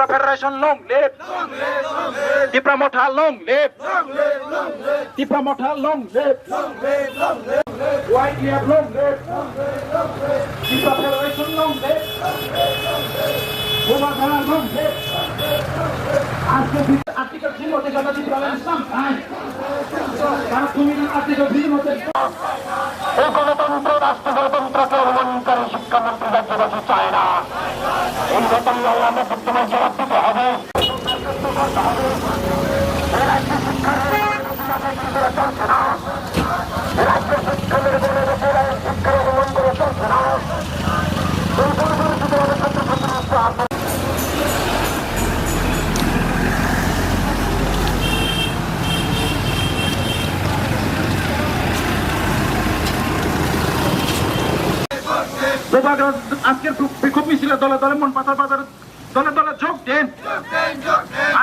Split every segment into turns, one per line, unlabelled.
Federation long live. Tipra Motha long live. Tipra Motha long live. YDF long live. Tipra Federation long live. Bumagara long live. Artikel 3 মতে জাতি প্রলয় ইসলাম নাই। তারা তুমি article 3 মতে
এই গণতন্ত্র রাষ্ট্র গণতন্ত্রকে অবমাননকারী শিক্ষামন্ত্রী রাজ্যবাসী চায় না। এই ঘটনায় আমরা বর্তমান জবাব দিতে হবে। রাজ্য শিক্ষার চলছে না, রাজ্য শিক্ষা নির্বাচনের উপরে শিক্ষার অবমান করে চলছে না। এই পরিবর্তিত ছাত্রছাত্রী
আজকের বিক্ষোভ মিছিলে দলে দলে মন পাতার বাজারে দলে দলে যোগ দেন।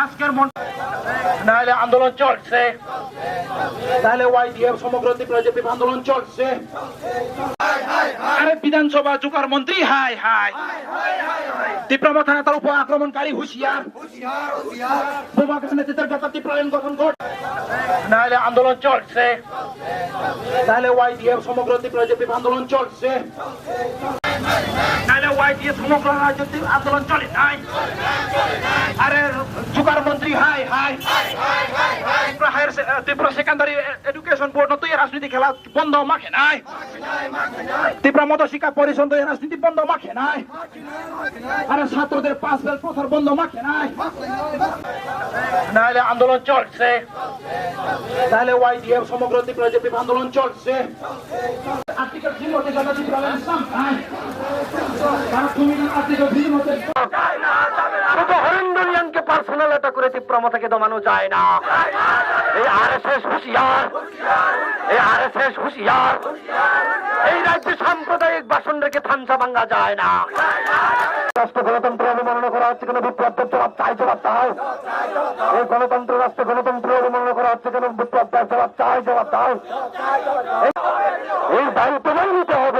আজকের মন নাহলে আন্দোলন চলছে, তাহলে YDF সমগ্র ত্রিপুরা আন্দোলন চলছে। আরে বিধানসভা জুকার মন্ত্রী হাই হাই, ত্রিপুরা মথা নেতার উপর আক্রমণকারী হুঁশিয়ার, নেতৃত্বের বেতার ত্রিপুরায়ন গঠন কর। নাহলে আন্দোলন চলছে, তাহলে YDF সমগ্র ত্রিপুরা আন্দোলন চলছে। নাহলে YDF সমগ্র রাজ্যে আন্দোলন চলে নাই। আরে জুকার মন্ত্রী high high, Tripura secondary education board তুই রাজনীতি খেলা বন্ধ মাখে নাই। ত্রিপুরা মধ্য শিক্ষা পরিষদ রাজনীতি বন্ধ মাখে নাই। আরে ছাত্রদের 5 বেল প্রথার বন্ধ মাখে নাই। নাহলে আন্দোলন চলছে, তাহলে YDF সমগ্র ত্রিপুরা আন্দোলন চলছে। আর্টিকেল 3 মতে জাতি প্রলয় ইসলাম নাই। তারা তুমি আর্টিকেল 3 মতে
শুধু হরিন্দরিয়ানকে পার্সোনাল এটা করে ত্রিপুরা মথাকে দমানো যায় না। এই RSS হুঁশিয়ার, এই RSS হুঁশিয়ার। এই রাজ্যে সাম্প্রদায়িক বাসন রেখে থামসা ভাঙ্গা যায় না। রাষ্ট্র গণতন্ত্র অবমাননা করা হচ্ছে কেন? বিপ্লবদের জবাব চাই, জবাব দাও। এই গণতন্ত্র রাষ্ট্র গণতন্ত্র অবমাননা করা হচ্ছে কেন? বিপ্লবদের জবাব চাই, জবাব দাও। এই দায়িত্ব তোমায় নিতে হবে।